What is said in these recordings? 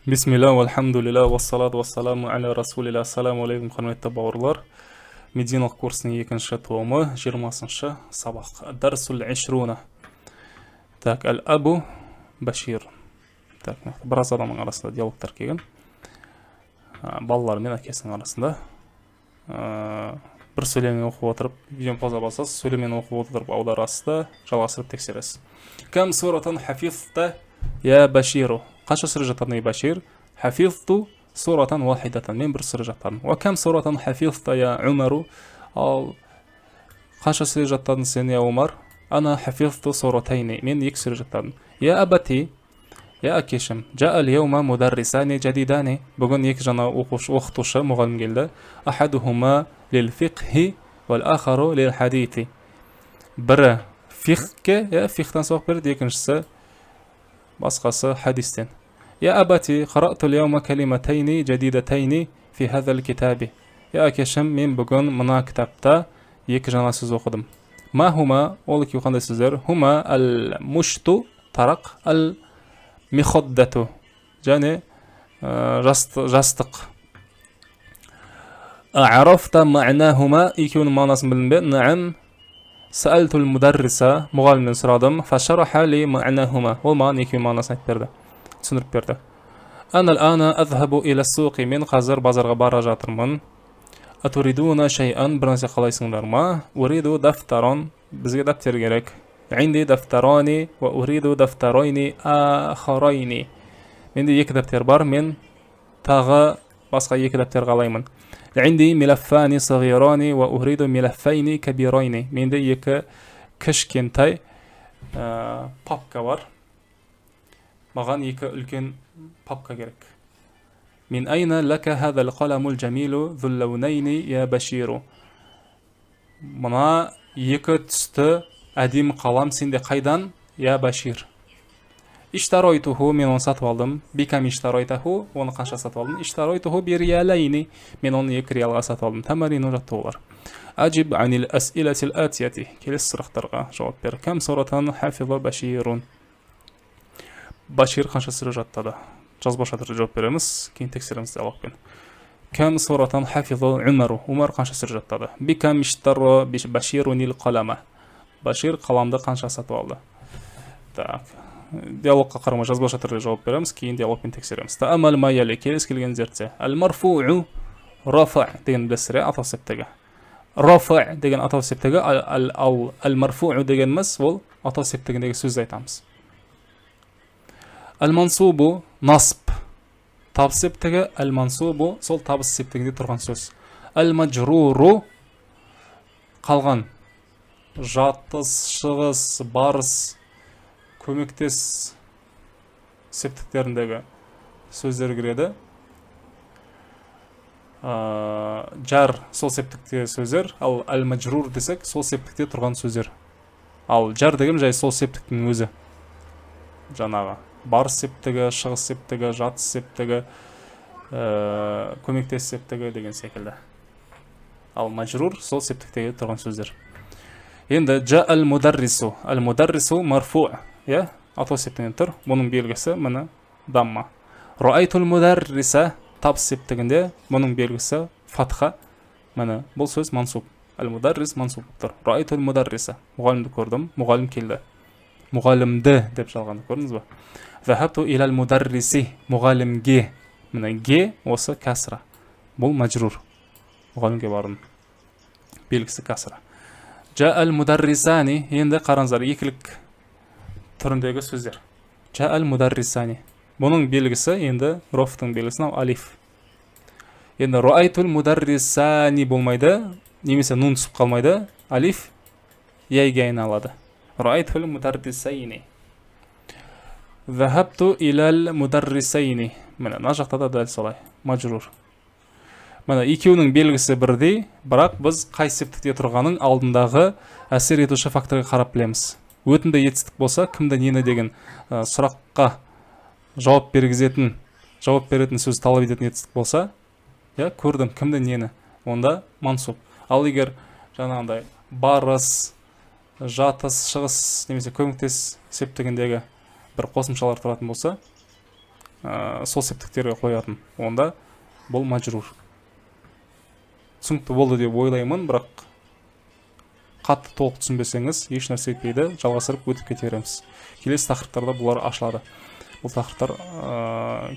Бисмилlah, вальхамдулилlah, вассалату вассаламу аля расулилlah. Ассаламу алейкум, құрметті бауырлар. Мединалық курсының екінші томы, 20-шы сабақ. Дарсул ишруна. Так, әл-абу Башир. Так, біраз адамның арасында диалогтар келген. Балалар мен әкесінің арасында. Бір сөйлемін оқып отырып, видеоны пауза басасыз, сөйлемін оқып отырып аударасыз да жалғастырып тексересіз. Кам суратан хафизта я Баширу. Қанша сүре жаттадың ей Башир? Хафизту суратан вахидатан. Мен бір сүре жаттадым. Ва кам суратан хафизта я Умару. Ал қанша сүре жаттадың сен я Умар? Ана хафизту суратайни. Мен екі сүре жаттадым. Я абати, я әкешім. Жаал яума мударрисани жадидани. Бүгін екі жаңа оқытушы мұғалім келді. Ахадухума лил фиқхи вал ахару лил хадити. Бірі фиқке, я фиқтан соқ берді, екіншісі басқасы хадистен. يا أبتي قرأت اليوم كلمتين جديدتين في هذا الكتاب. يا أكشم من بقون منا كتابتا يكجانا سوز оқыдым. ما هما ол екеуі қандай сөздер? هما المشط طرق المخدة және жастық. عرفت معناهما екеуінің мағынасын білдің бе? نعم. سألت المدرسة мұғалімнен сұрадым. فشرح لي معناهما. ол маған екеуінің мағынасын айтып берді. түсіндіріп берді. أنا الآن أذهب إلى السوق. мен қазір базарға бара жатырмын. أتريدون شيئا. бір нәрсе қалайсыңдар ма? أريد دفترا. бізге дәптер керек. عندي دفتران وأريد دفترين آخرين. менде екі дәптер бар, мен тағы басқа екі дәптер қалаймын. عندي ملفان صغيران وأريد ملفين كبيرين. менде екі кішкентай папка бар. маған екі үлкен папка керек. من أين لك هذا القلم الجميل ذو اللونين يا بشير. мына екі түсті әдемі қалам сенде қайдан, я Башир? иштаройтуху. мен оны сатып алдым. бикам иштаройтаху. оны қанша сатып алдым? иштаройтуху бириялайни. мен оны 2 риалға сатып алдым. тамарину жаттығулар. أجب عن الأسئلة الآتية. келесі сұрақтарға жауап бер. كم سورة حفظ بشير. Башир қанша сүре жаттады? жазбаша түрде жауап береміз, кейін тексереміз диалогпен. كم سورة حفظ عمر. Умар қанша сүре жаттады? بكم اشترى بشير القلم. Башир қаламды қанша сатып алды? Так, диалогқа қарамай жазбаша түрде жауап береміз, кейін диалогпен тексереміз. تأمل ما يلي. келесі келген зертте. المرفوع رفع деген білесіздер, атау септігі. رفع деген атау септігі, ал المرفوع дегеніміз ол атау септігіндегі сөзді айтамыз. المنصوب نصب. табыс септігі, المنصوب сол табыс септігінде тұрған сөз. المجرور қалған. жатыс, шығыс, барыс, көмектес септіктеріндегі сөздер кіреді. Жар сол септікте сөздер, ал al-majrur десек сол септікте тұрған сөздер. Ал жар деген жай сол септіктің өзі. Жаңағы барыс септігі, шығыс септігі, жатыс септігі, көмектес септігі деген секілді. Ал majrur сол септіктегі тұрған сөздер. Енді жа al-mudarrisu. Al-mudarrisu marfu'. Атау септігінен тұр. Бұның белгісі міне дамма. Рa'айтул мударриса табыс септігінде бұның белгісі фатха. Міне бұл сөз мансуб. Al-mudarris мансуб тұр. Рa'айтул мударриса. мұғалімді көрдім, мұғалім келді. мұғалімді деп жалғанды көрдіңіз ба? Заһабту илал мударриси. мұғалімге. Міне ге осы кәсра. бұл majrur. мұғалімге бардым. белгісі кәсра. Жа al-mudarrisani. енді қараңыздар, екілік түріндегі сөздер. Жа al-mudarrisani. бұның белгісі енді рофтың белгісі алиф. енді руайтул мударрисани болмайды, немесе нун түсіп қалмайды, алиф яйге айналады. руайтул мударрисайни. заһабту илал мударрисайни. міне мына жақта да дәл солай, majrur. міне екеуінің белгісі бірдей, бірақ біз қай септікте тұрғанын алдындағы әсер етуші факторға қарап білеміз. өтінді етістік болса, кімді нені деген сұраққа жауап беретін сөз талап ететін етістік болса, көрдім кімді нені, онда мансуб. Ал егер жаңағындай барыс, жатыс, шығыс немесе көмектес септігіндегі бір қосымшалар тұратын болса, сол септіктерге қоятын. Онда бұл мажрур. Түсінікті болды деп ойлаймын, бірақ қатты толық түсінбесеңіз еш нәрсе етпейді, жалғастырып өтіп кетереміз. Келесі тақырыптарда бұлар ашылады. Бұл тақырыптар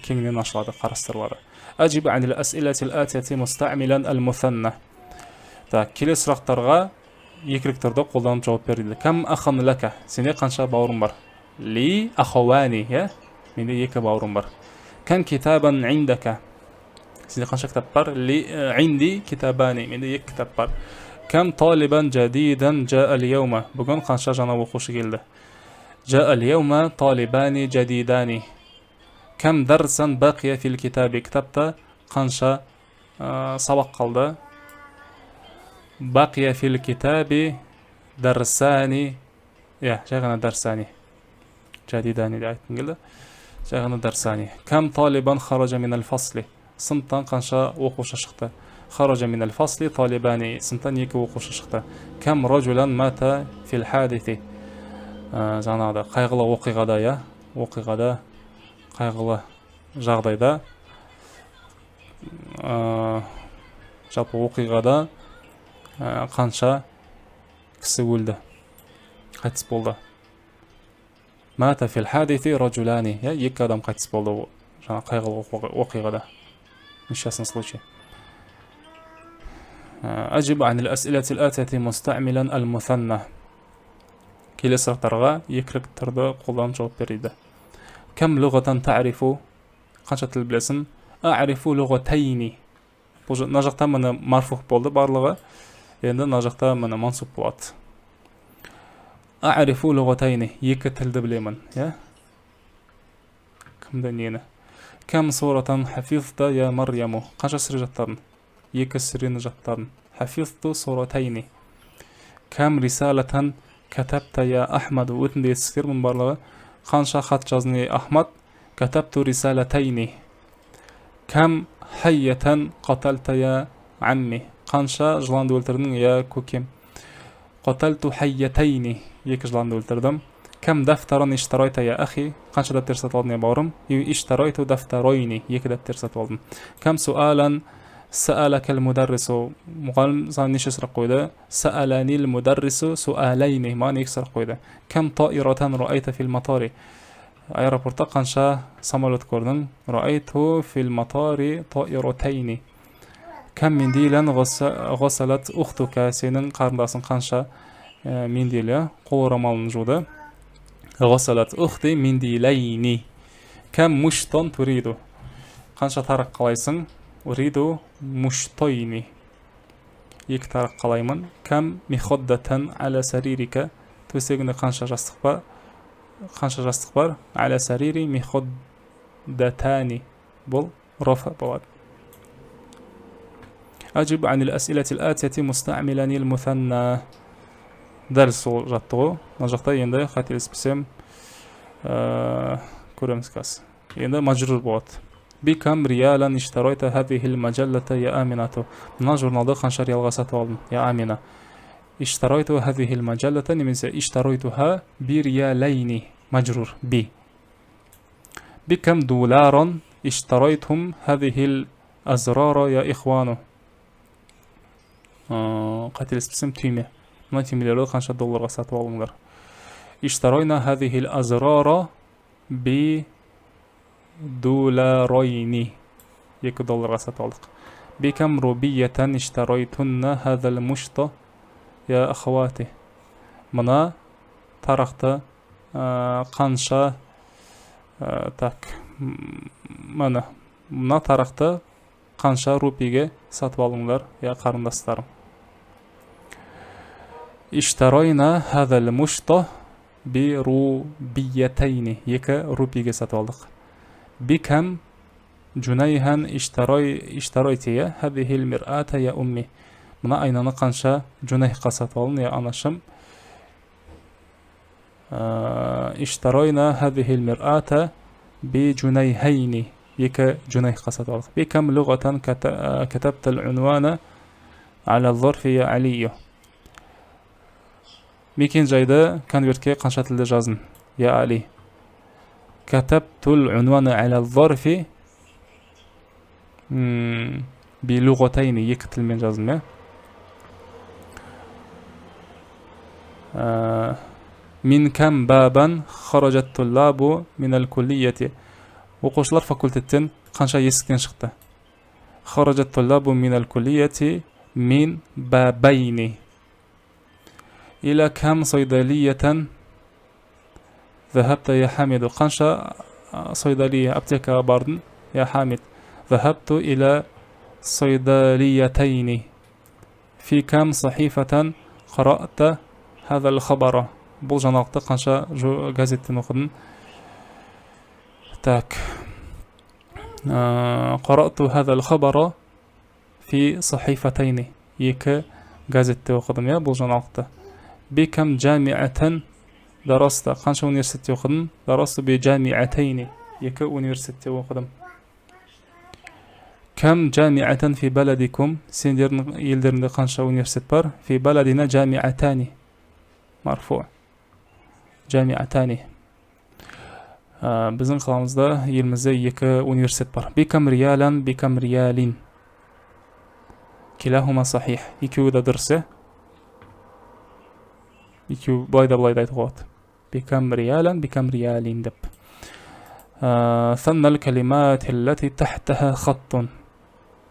кеңінен ашылады, қарастырылады. Әжиб әнил әсиләтил әтияти мұстәмилән әл-мұсанна. Келесі сұрақтарға екіліктерді қолданып жауап берді. Кәм ахан ләка, сенде қанша бауырым бар? Ли ахауани, менде 2 бауырым бар. Кәм китабан индәка, сенде қанша кітап бар? Ли инди китабани, менде 2 кітап бар. Кәм талибан жадидан жа'ал яума, бүгін қанша жаңа оқушы келді? Жа'ал яума талибани жадидани. Кәм дарсан бақия фил китаби, кітапта қанша сабақ қалды? Бақия фил китаби дарсани, жай ғана дарсани, жадидани де айттым келді, жай ғана дарсани. Кәм талибан хаража минал фасли, сыныптан қанша оқушы шықты? Хаража минал фасли талибани, сыныптан 2 оқушы шықты. Кәм ражулан мата фил хадити, жаңағыда қайғылы оқиғада, оқиғада, қайғылы жағдайда, жалпы оқиғада қанша кісі өлді, қайтыс болды? Мата фил хадити ражулани, 2 адам қайтыс болды жаңа қайғылы оқиғада. Несчастный случай. Әжиб әнил әсиләтил әтияти мұстәмилән әл-мұсанна. Келесі сұрақтарға екілік түрді қолданып жауап береді. Кәм лұғатан ta'рифу, қанша тіл білесің? А'рифу лұғатайни. Бұл жақта мені марфух болды барлығы, енді жақта мені мансуп болады. А'рифу лұғатайни, 2 тілді білемін. Кімді нені? Кәм суратан хафизта я Марьяму, қанша сүре жаттадың? 2 сүрені жаттадың. Хафизту суратайни. Кәм рисалатан кәтәпта я Ахмаду, өтінде етсіздермін барлығы. Қанша хат жазны Ахмад? Кәтәпту рисалатайни. Кәм хайятан қаталта я амми, қанша жыланды өлтірдің я көкем? Қаталту хайятайни, 2 жыланды өлтірдім. Кәм дафтаран иштарайта я ахи, қанша дәптер сатып алдың я бауырым? Иштарайту дафтаройни, 2 дәптер сатып алдым. Кәм суалан саалакал мударрису, мұғалім саған неше сұрақ қойды? Сааланил мударрису суалайни, маған 2 сұрақ қойды. Кәм таиратан руайта фил матари, аэропортта қанша самолет көрдің? Руайту фил матари таиратайни. Кәм мендилан ғасалат ұқтука, сенің қарындасың қанша мендилі, қол орамалын жуды? Ғасалат ұқти мендилайни. Кәм муштан туриду, қанша тарақ қалайсың? Уриду муштойни, 2 тарақ қалаймын. Кәм миходдатан аля саририка, төсегінде қанша жастық бар? Аля сарири миходдатани, бұл рофа болады. Әжиб әнил әсиләтил әтияти мұстәмиләни л-мұсанна. Дәл сол жаттығы. Жақта енді қателеспесем көреміз қазір. Енді мажрур болады. Бикам риялан иштарайта хазихил маджаллата я Аминату. Мына журналды қанша риалға сатып алдың? Я Амина. Иштарайту хазихил маджаллата, немесе иштарайтуха би риялайни, мажрур би. Бикам дуларан иштарайтум хазихил азрара я ихвану. Қателеспесем түйме. Мына түймелерді қанша долларға сатып алдыңдар? Иштарайна хазихил азрара би дуларойни, 2 долларға сатып алдық. Бикам рубиятан иштарайтунна хазал мушта я ахвати. Мына тарақты қанша мына тарақты қанша рупиге сатып алдыңдар, я қарындастарым? Иштарайна хазал мушта би рубиятайни, 2 рупиге сатып алдық. Бикам джунайхан иштарайтия хазихил мир'ата я умми. Мына айнаны қанша джунайхқа сатып алдың, я анашым? Иштарайна хазихил мир'ата би джунайхайни, 2 джунайхқа сатып алдық. Бикам луғатан катабтал унвана аля зарфи я алию. Мекен жайды конвертке қанша тілде жаздың, я Али? كتبت العنوان على الظرف بلغتين يكتل من جزمة. من كم بابا خرج الطلاب من الكلية؟ وقوشلار فاكولتتين قنشا يسكن شخته. خرج الطلاب من الكلية من بابين. إلى كم صيدلية ذهبت يا حامد؟ قنشا صيدلية أبتك باردن يا حامد. ذهبت إلى صيدليتين. في كم صحيفة قرأت هذا الخبر؟ بولجاناقت قنشا جو غازيت نخدن تاك. قرأت هذا الخبر في صحيفتين يك غازيت وخدم يا بولجاناقت. بكم جامعة درست؟ قنشا ونيرسيتي وخدم. درست بجامعتين يك ونيرسيتي وخدم. كم جامعة في بلدكم؟ سندير يلدرن قنشا ونيرسيت بار. في بلدنا جامعتان مرفوع. جامعتان. بزن قلامızda يلمزde يك ونيرسيت بار. بكم ريالا؟ بكم ريال؟ كلاهما صحيح. يكيو دا درسه يكيو بايدا بلايدا يتغوت. بكم ريالا؟ بكم ريال دب. ثنى الكلمات التي تحتها خط.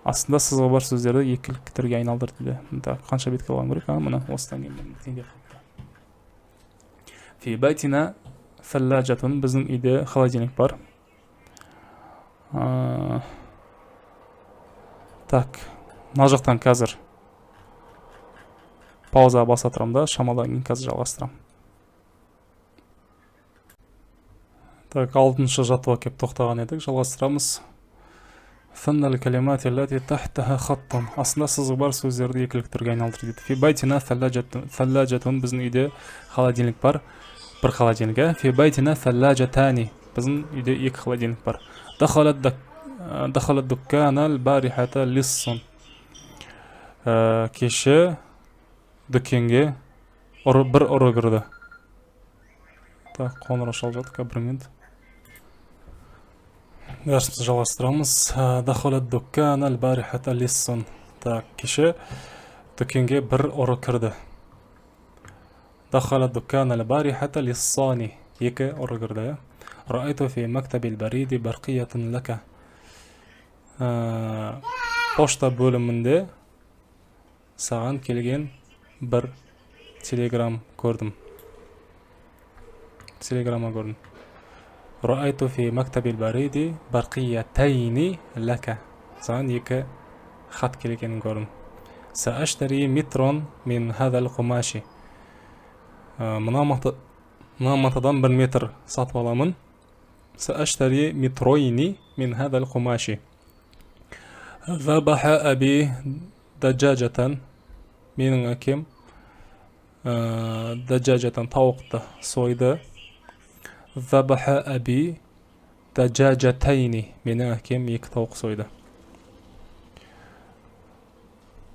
aslında sızı var sözleri yekilliktir yayın aldır dedi. Kança bit kalan gerek ama bana ostan gelmedi. في بيتنا ثلاجة. bizim ide холодильник var. Так. Нажықтан қазір пауза басатырам да, шамадан кейін қазір жалғастырам. Так, 6-шы жатуға кеп тоқтаған едік, жалғастырамыз. ثنى الكلمات التي تحتها خط. aslında sızı бар сөздерді екіліктірге айналдыр дейді. في بيتنا ثلاجة. біздің үйде холодильник бар. Bir холодильник. في بيتنا ثلاجتان. біздің үйде екі холодильник бар. دخل الدكان البارحة لص. кеше дүкенге бір ұры кірді. Так, қоңырау шалып жатыр, бір минут. Дәрісімізді жалғастырамыз. دخل الدكان البارحة لص. Так, кеше дүкенге бір ұры кірді. دخل الدكان البارحة لصان. екі ұры кірді. رأيت في مكتب البريد برقية لك. Пошта бөлімінде саған келген бір телеграм көрдім. Телеграмма көрдім. رأيت في مكتب البريد برقيتين لك. саған екі хат келгенін көрдім. سأشتري متر من هذا القماش. мына матадан 1 метр сатып аламын. سأشتري مترين من هذا القماش. ذبح أبي دجاجة. менің әкем دجاجة тауықты сойды. ذبح أبي دجاجتين. менің әкем 2 тауық сойды.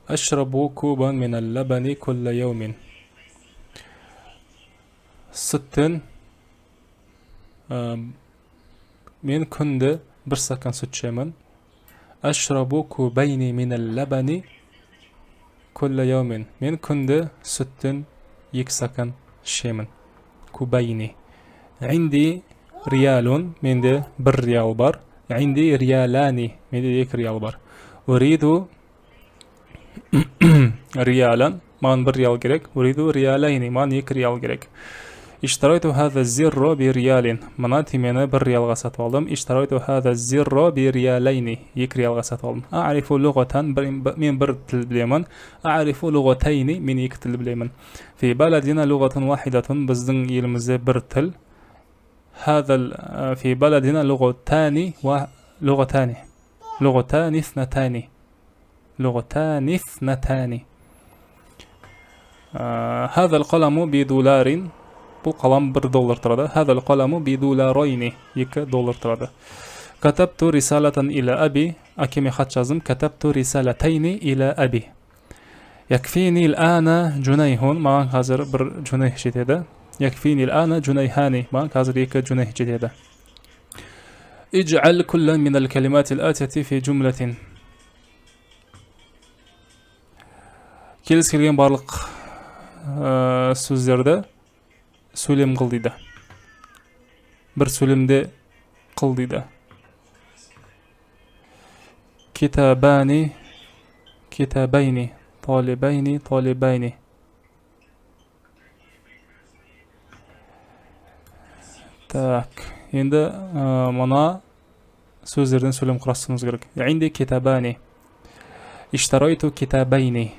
أشرب كوبا من اللبن كل يوم. сүттен мен күнде 1 стакан сүт ішемін. أشرب كوبين من اللبن كل يوم. мен күнде сүттен 2 стакан ішемін. كوبين. عندي ريال. менде 1 ريال бар. عندي ريالان. менде 2 ريال бар. أريد ريالا. маған 1 ريال керек. أريد ريالين. маған 2 ريال керек. اشتريت هذا الزر بريال. мына түймені 1 ريالға сатып алдым. اشتريت هذا الزر بريالين. 2 ريالға сатып алдым. أعرف لغة. мен 1 тіл білемін. أعرف لغتين. мен 2 тіл білемін. في بلدنا لغة واحدة. біздің елімізде 1 тіл. في بلدنا لغتان لغتان اثنتان. لغتان اثنتان. هذا القلم بدولار. бұл қалам 1 доллар тұрады. هذا القلم بدولارين. 2 доллар тұрады. كتبت رسالة إلى أبي. әкеме хат жаздым. كتبت رسالتين إلى أبي. يكفيني الآن جنيه. маған қазір 1 جنيه жетеді. يكفيني الآن جنيهان. маған қазір 2 جنيه жетеді. اجعل كل من الكلمات الآتية في جملة. Келесі келген барлық сөздерді сөйлем қыл дейді. Бір сөйлемде қыл дейді. Китабани, китабайни, талибайни, талибайни. Так, енді мына сөздерден сөйлем құрастыруымыз керек. Инди китабани. Иштарайту китабайни.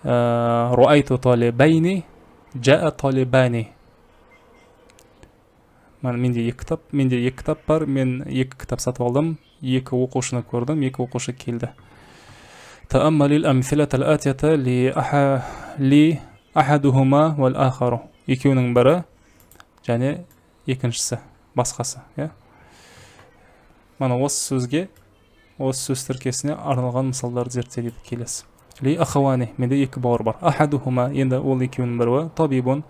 Руайту талибайни. Жаа талибани. Менде екі кітап бар. Мен екі кітап сатып алдым. Екі оқушыны көрдім. Екі оқушы келді. Тааммалил амфилат ал-атията ли ахадухума вал ахару. Екеуінің бірі және екіншісі, басқасы. Мана осы сөзге, осы сөз тіркесіне арналған мысалдарды зерттейді келесі. Ли ахавани, менде екі бауыр бар. Ахадухума, енді ол екеуінің бірі табибун,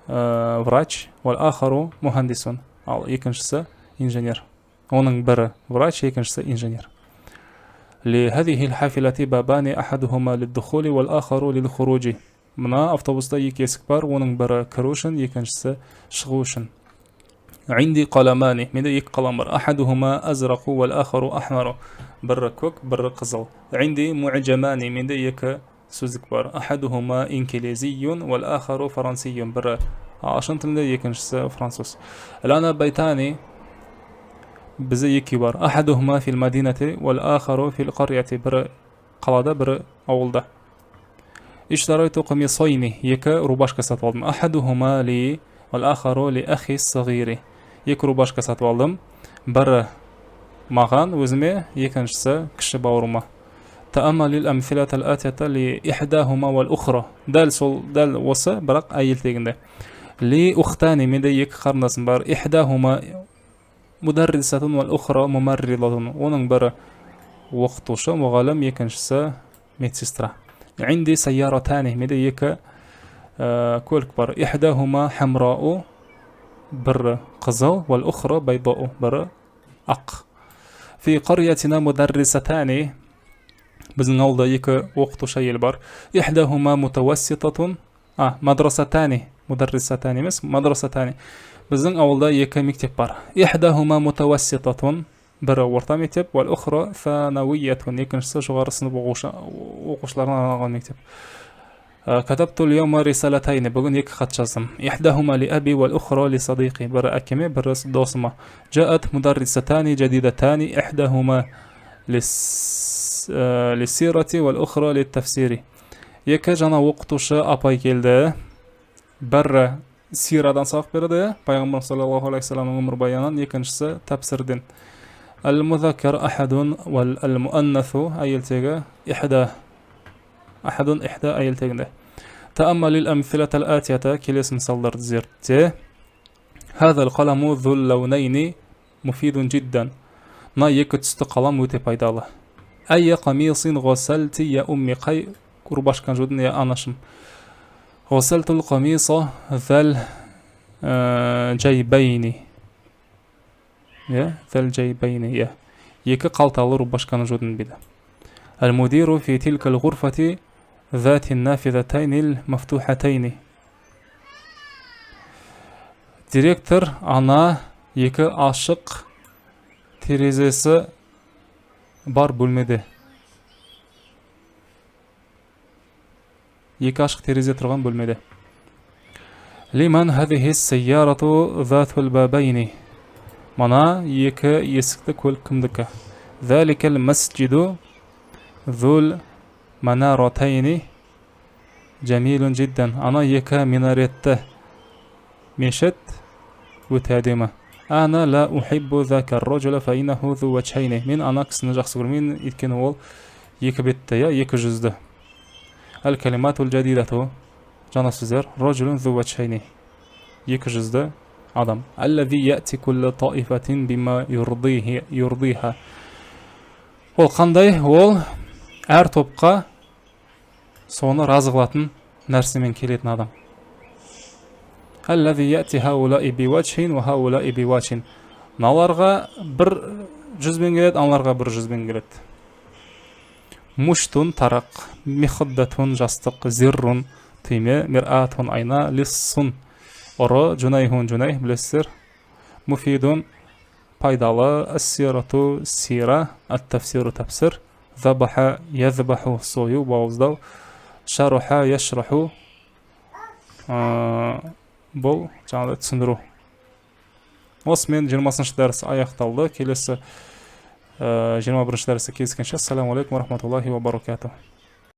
врач, вал ахару мухандисун. Ал екіншісі инженер. Оның бірі врач, екіншісі инженер. Ли хадихил хафилати бабани ахадухума лиддухули вал ахару лидхуруджи. Мына автобуста екі есік бар, оның бірі кіру үшін, екіншісі шығу үшін. Инди қаламани, менде екі қалам бар. Ахадухума азрақу вал ахару ахмару. Бірі көк, бірі қызыл. Инди му'джамани, менде екі сөздік бар. Ахадухума инкелезиюн вал ахару фарансиюн. Бірі ағылшын тілінде, екіншісі француз. Лана байтани, бізде екі бар. Ахадухума фил мадинати вал ахару фил қарияти. Бірі қалада, бірі ауылда. Иштарайту қамисайни, екі рубашка сатып алдым. Ахадухума ли вал ахару ли ахи сағири. Екі рубашка сатып алдым. Бірі маған, өзіме, екіншісі кіші бауырыма. Тааммалил амфилат ал-атията ли ихдахума вал ухра. Дәл осы, бірақ әйел тегінде. Ли ухтани, менде екі қарындасым бар. Ихдахума мударрисатун вал ухра мумарридатун. Оның бірі оқытушы, мұғалім, екіншісі медсестра. عندي سيارتان، менде екі көлік бар. إحداهما حمراء، бірі қызыл، والأخرى بيضاء، бірі ақ. في قريتنا مدرستان، біздің ауылда екі оқытушы әйел бар. إحداهما متوسطة، مدرستان، مدرستان емес, مدرستان. біздің ауылда екі мектеп бар. إحداهما متوسطة، бірі орта мектеп, вал ухра фанавиятун, екіншісі жоғары сынып оқушыларына арналған мектеп. Катабту л-йаума рисалатайни, бүгін екі хат жаздым. Ихдахума ли аби вал ухра ли садиқи, бірі әкеме, бірі досыма. Жаат мударрисатани жадидатани, ихдахума ли сирати вал ухра ли тафсири. Екі жаңа оқытушы апай келді. Бірі сирадан сабақ берді, пайғамбар саллаллаху алейхи вассаламның өмір баянынан, екіншісі тәпсірден. المذكر أحد والمؤنث أيلتيغا إحدى أيلتيغا. تأمل الأمثلة الآتية كليس مصدر زرت. هذا القلم ذو اللونين مفيد جدا. نا يكتست قلم وتي بايداله. أي قميص غسلت يا أمي قي كرباش كان جودن يا أناشم. غسلت القميص ذا الجيبين. ذا الجيبين. екі қалталы рубашканы жудым дейді. المدير في تلك الغرفة ذات النافذتين المفتوحتين. Директор ана екі ашық терезесі бар бөлмеде. Екі ашық терезе тұрған бөлмеде. لمن هذه السيارة ذات البابين. Мана екі есікті көлік кімдікі. ذلك المسجد ذو المنارتين جميل جدا. Ана екі минаретті мешіт өте әдемі. أنا لا أحب ذاك الرجل فإنه ذو وجهين. Мен ана кісіні жақсы көрмеймін, өйткені ол екі бетті, екі жүзді. الكلمات الجديدة жаңа сөздер. رجل ذو وجهين, екі жүзді адам. الذي يأتي كل طائفة بما يرضيها. Ол қандай? Ол әр топқа соны разы қылатын нәрсемен келетін адам. الذي يأتي هؤلاء بوجه وهؤلاء بوجه. Мыналарга 100 мен келет, аналарга 100 мен келет. Муштун тарак, михаддатун жастык, зиррун түйме, мир'атун айна, лиссун oro, junayhun junayh bilesizler. Mufidun пайдалы, as-siratu sira, at-tafsiru tafsir, zabaha yazbahu soyu бауыздау, шаруха яшраху бұл жаңағыдай түсіндіру. Осымен 20-шы дәріс аяқталды. Келесі 21-шы дәрісте кездескенше. Ассаламу алейкум ва рахматуллахи ва баракатух.